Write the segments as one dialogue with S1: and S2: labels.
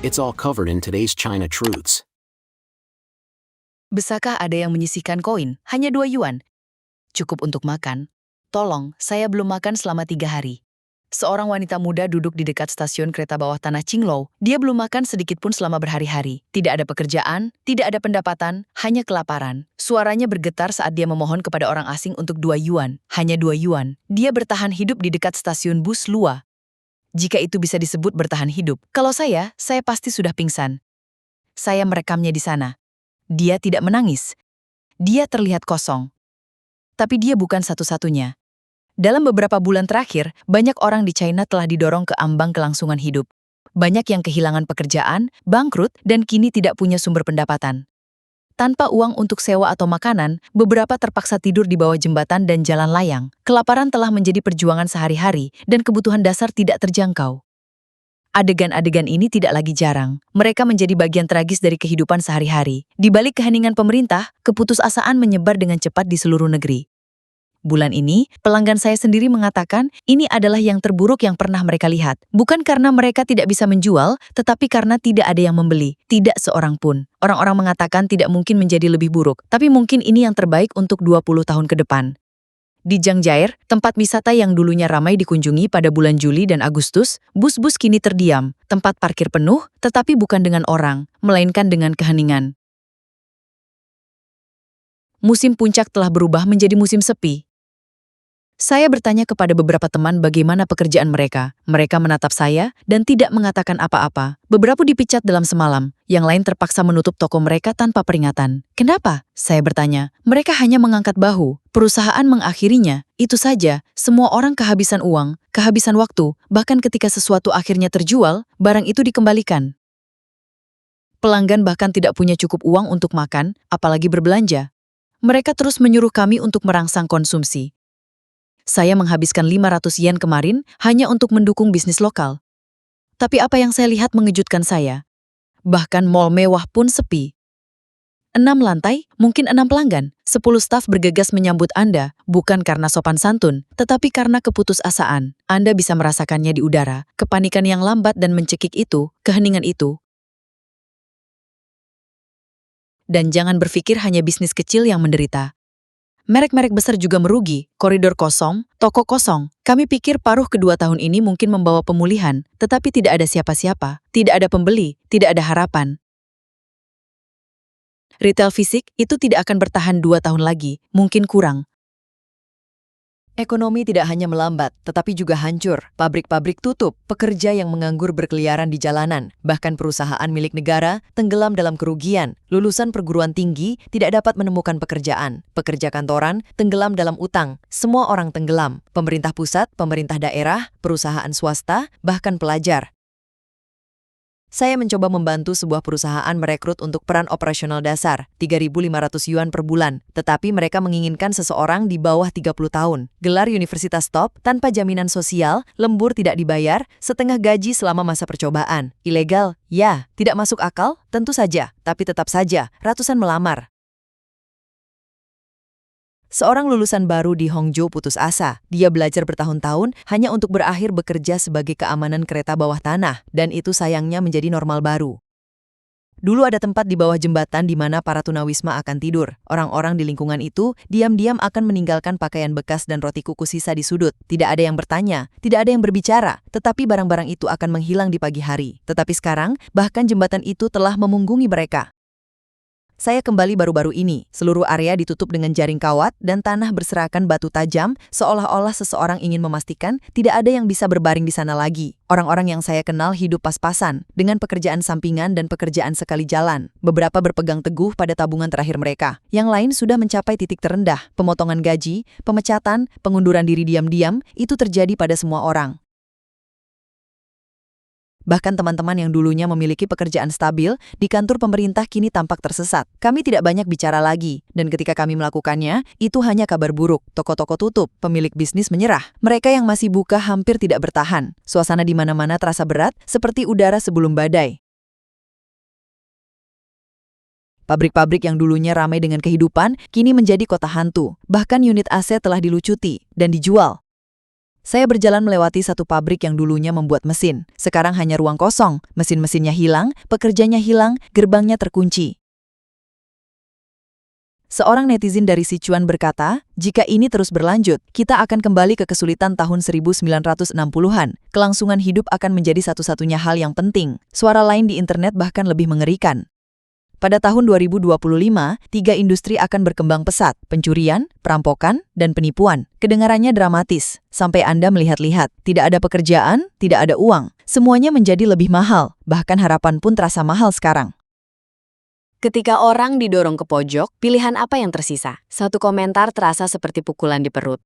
S1: It's all covered in today's China Truths.
S2: Bisakah ada yang menyisihkan koin? Hanya 2 yuan. Cukup untuk makan. Tolong, saya belum makan selama 3 hari. Seorang wanita muda duduk di dekat stasiun kereta bawah tanah Qingluo. Dia belum makan sedikit pun selama berhari-hari. Tidak ada pekerjaan, tidak ada pendapatan, hanya kelaparan. Suaranya bergetar saat dia memohon kepada orang asing untuk 2 yuan. Hanya 2 yuan. Dia bertahan hidup di dekat stasiun bus Lua. Jika itu bisa disebut bertahan hidup. Kalau saya pasti sudah pingsan. Saya merekamnya di sana. Dia tidak menangis. Dia terlihat kosong. Tapi dia bukan satu-satunya. Dalam beberapa bulan terakhir, banyak orang di China telah didorong ke ambang kelangsungan hidup. Banyak yang kehilangan pekerjaan, bangkrut, dan kini tidak punya sumber pendapatan. Tanpa uang untuk sewa atau makanan, beberapa terpaksa tidur di bawah jembatan dan jalan layang. Kelaparan telah menjadi perjuangan sehari-hari, dan kebutuhan dasar tidak terjangkau. Adegan-adegan ini tidak lagi jarang. Mereka menjadi bagian tragis dari kehidupan sehari-hari. Di balik keheningan pemerintah, keputusasaan menyebar dengan cepat di seluruh negeri. Bulan ini, pelanggan saya sendiri mengatakan ini adalah yang terburuk yang pernah mereka lihat. Bukan karena mereka tidak bisa menjual, tetapi karena tidak ada yang membeli. Tidak seorang pun. Orang-orang mengatakan tidak mungkin menjadi lebih buruk, tapi mungkin ini yang terbaik untuk 20 tahun ke depan. Di Zhangjiaer, tempat wisata yang dulunya ramai dikunjungi pada bulan Juli dan Agustus, bus-bus kini terdiam. Tempat parkir penuh, tetapi bukan dengan orang, melainkan dengan keheningan. Musim puncak telah berubah menjadi musim sepi. Saya bertanya kepada beberapa teman bagaimana pekerjaan mereka. Mereka menatap saya dan tidak mengatakan apa-apa. Beberapa dipecat dalam semalam. Yang lain terpaksa menutup toko mereka tanpa peringatan. Kenapa? Saya bertanya. Mereka hanya mengangkat bahu. Perusahaan mengakhirinya. Itu saja. Semua orang kehabisan uang, kehabisan waktu. Bahkan ketika sesuatu akhirnya terjual, barang itu dikembalikan. Pelanggan bahkan tidak punya cukup uang untuk makan, apalagi berbelanja. Mereka terus menyuruh kami untuk merangsang konsumsi. Saya menghabiskan 500 yen kemarin hanya untuk mendukung bisnis lokal. Tapi apa yang saya lihat mengejutkan saya. Bahkan mall mewah pun sepi. 6 lantai, mungkin 6 pelanggan. 10 staf bergegas menyambut Anda, bukan karena sopan santun, tetapi karena keputusasaan. Anda bisa merasakannya di udara, kepanikan yang lambat dan mencekik itu, keheningan itu. Dan jangan berpikir hanya bisnis kecil yang menderita. Merek-merek besar juga merugi, koridor kosong, toko kosong. Kami pikir paruh kedua tahun ini mungkin membawa pemulihan, tetapi tidak ada siapa-siapa, tidak ada pembeli, tidak ada harapan. Retail fisik itu tidak akan bertahan 2 tahun lagi, mungkin kurang. Ekonomi tidak hanya melambat, tetapi juga hancur. Pabrik-pabrik tutup, pekerja yang menganggur berkeliaran di jalanan, bahkan perusahaan milik negara tenggelam dalam kerugian. Lulusan perguruan tinggi tidak dapat menemukan pekerjaan. Pekerja kantoran tenggelam dalam utang. Semua orang tenggelam. Pemerintah pusat, pemerintah daerah, perusahaan swasta, bahkan pelajar. Saya mencoba membantu sebuah perusahaan merekrut untuk peran operasional dasar, 3.500 yuan per bulan, tetapi mereka menginginkan seseorang di bawah 30 tahun. Gelar universitas top, tanpa jaminan sosial, lembur tidak dibayar, setengah gaji selama masa percobaan. Ilegal? Ya. Tidak masuk akal? Tentu saja. Tapi tetap saja, ratusan melamar. Seorang lulusan baru di Hongzhou putus asa. Dia belajar bertahun-tahun hanya untuk berakhir bekerja sebagai keamanan kereta bawah tanah, dan itu sayangnya menjadi normal baru. Dulu ada tempat di bawah jembatan di mana para tunawisma akan tidur. Orang-orang di lingkungan itu diam-diam akan meninggalkan pakaian bekas dan roti kukus sisa di sudut. Tidak ada yang bertanya, tidak ada yang berbicara, tetapi barang-barang itu akan menghilang di pagi hari. Tetapi sekarang, bahkan jembatan itu telah memunggungi mereka. Saya kembali baru-baru ini. Seluruh area ditutup dengan jaring kawat dan tanah berserakan batu tajam, seolah-olah seseorang ingin memastikan tidak ada yang bisa berbaring di sana lagi. Orang-orang yang saya kenal hidup pas-pasan, dengan pekerjaan sampingan dan pekerjaan sekali jalan. Beberapa berpegang teguh pada tabungan terakhir mereka. Yang lain sudah mencapai titik terendah. Pemotongan gaji, pemecatan, pengunduran diri diam-diam, itu terjadi pada semua orang. Bahkan teman-teman yang dulunya memiliki pekerjaan stabil di kantor pemerintah kini tampak tersesat. Kami tidak banyak bicara lagi, dan ketika kami melakukannya, itu hanya kabar buruk. Toko-toko tutup, pemilik bisnis menyerah. Mereka yang masih buka hampir tidak bertahan. Suasana di mana-mana terasa berat, seperti udara sebelum badai.
S3: Pabrik-pabrik yang dulunya ramai dengan kehidupan, kini menjadi kota hantu. Bahkan unit AC telah dilucuti dan dijual. Saya berjalan melewati satu pabrik yang dulunya membuat mesin. Sekarang hanya ruang kosong, mesin-mesinnya hilang, pekerjanya hilang, gerbangnya terkunci. Seorang netizen dari Sichuan berkata, jika ini terus berlanjut, kita akan kembali ke kesulitan tahun 1960-an. Kelangsungan hidup akan menjadi satu-satunya hal yang penting. Suara lain di internet bahkan lebih mengerikan. Pada tahun 2025, 3 industri akan berkembang pesat, pencurian, perampokan, dan penipuan. Kedengarannya dramatis, sampai Anda melihat-lihat. Tidak ada pekerjaan, tidak ada uang. Semuanya menjadi lebih mahal, bahkan harapan pun terasa mahal sekarang.
S2: Ketika orang didorong ke pojok, pilihan apa yang tersisa? Satu komentar terasa seperti pukulan di perut.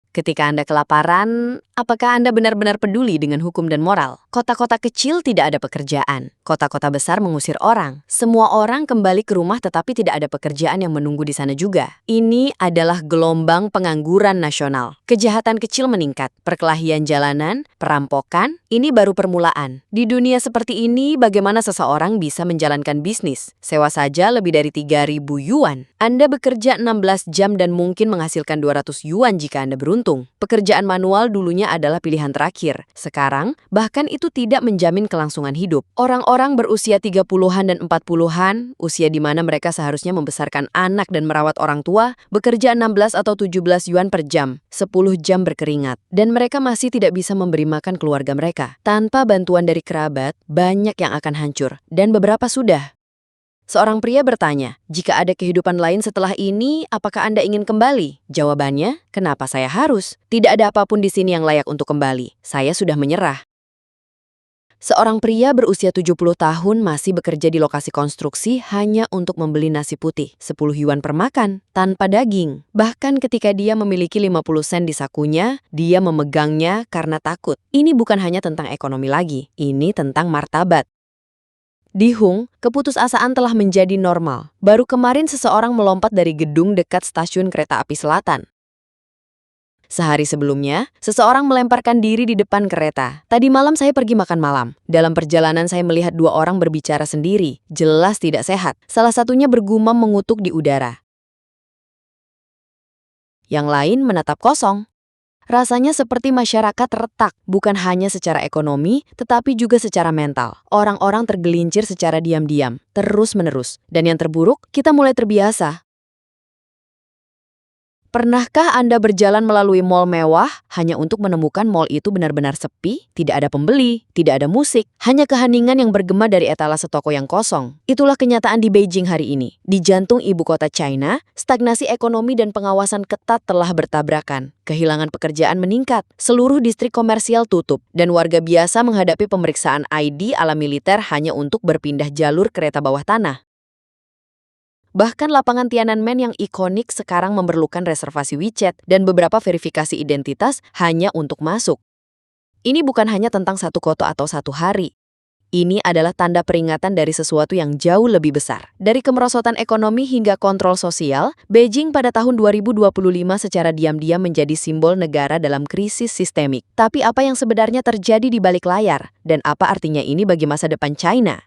S2: Ketika Anda kelaparan, apakah Anda benar-benar peduli dengan hukum dan moral? Kota-kota kecil tidak ada pekerjaan. Kota-kota besar mengusir orang. Semua orang kembali ke rumah tetapi tidak ada pekerjaan yang menunggu di sana juga. Ini adalah gelombang pengangguran nasional. Kejahatan kecil meningkat. Perkelahian jalanan, perampokan, ini baru permulaan. Di dunia seperti ini, bagaimana seseorang bisa menjalankan bisnis? Sewa saja lebih dari 3.000 yuan. Anda bekerja 16 jam dan mungkin menghasilkan 200 yuan jika Anda beruntung. Pekerjaan manual dulunya adalah pilihan terakhir. Sekarang, bahkan itu tidak menjamin kelangsungan hidup. Orang-orang berusia 30-an dan 40-an, usia di mana mereka seharusnya membesarkan anak dan merawat orang tua, bekerja 16 atau 17 yuan per jam, 10 jam berkeringat. Dan mereka masih tidak bisa memberi makan keluarga mereka. Tanpa bantuan dari kerabat, banyak yang akan hancur. Dan beberapa sudah. Seorang pria bertanya, jika ada kehidupan lain setelah ini, apakah Anda ingin kembali? Jawabannya, kenapa saya harus? Tidak ada apapun di sini yang layak untuk kembali. Saya sudah menyerah. Seorang pria berusia 70 tahun masih bekerja di lokasi konstruksi hanya untuk membeli nasi putih, 10 yuan per makan, tanpa daging. Bahkan ketika dia memiliki 50 sen di sakunya, dia memegangnya karena takut. Ini bukan hanya tentang ekonomi lagi, ini tentang martabat. Di Hung, keputusasaan telah menjadi normal. Baru kemarin seseorang melompat dari gedung dekat stasiun kereta api selatan. Sehari sebelumnya, seseorang melemparkan diri di depan kereta. Tadi malam saya pergi makan malam. Dalam perjalanan saya melihat 2 orang berbicara sendiri. Jelas tidak sehat. Salah satunya bergumam mengutuk di udara. Yang lain menatap kosong. Rasanya seperti masyarakat retak, bukan hanya secara ekonomi, tetapi juga secara mental. Orang-orang tergelincir secara diam-diam, terus-menerus. Dan yang terburuk, kita mulai terbiasa. Pernahkah Anda berjalan melalui mall mewah hanya untuk menemukan mall itu benar-benar sepi, tidak ada pembeli, tidak ada musik, hanya keheningan yang bergema dari etalase toko yang kosong? Itulah kenyataan di Beijing hari ini. Di jantung ibu kota China, stagnasi ekonomi dan pengawasan ketat telah bertabrakan. Kehilangan pekerjaan meningkat, seluruh distrik komersial tutup, dan warga biasa menghadapi pemeriksaan ID ala militer hanya untuk berpindah jalur kereta bawah tanah. Bahkan lapangan Tiananmen yang ikonik sekarang memerlukan reservasi WeChat dan beberapa verifikasi identitas hanya untuk masuk. Ini bukan hanya tentang satu kota atau satu hari. Ini adalah tanda peringatan dari sesuatu yang jauh lebih besar. Dari kemerosotan ekonomi hingga kontrol sosial, Beijing pada tahun 2025 secara diam-diam menjadi simbol negara dalam krisis sistemik. Tapi apa yang sebenarnya terjadi di balik layar? Dan apa artinya ini bagi masa depan China?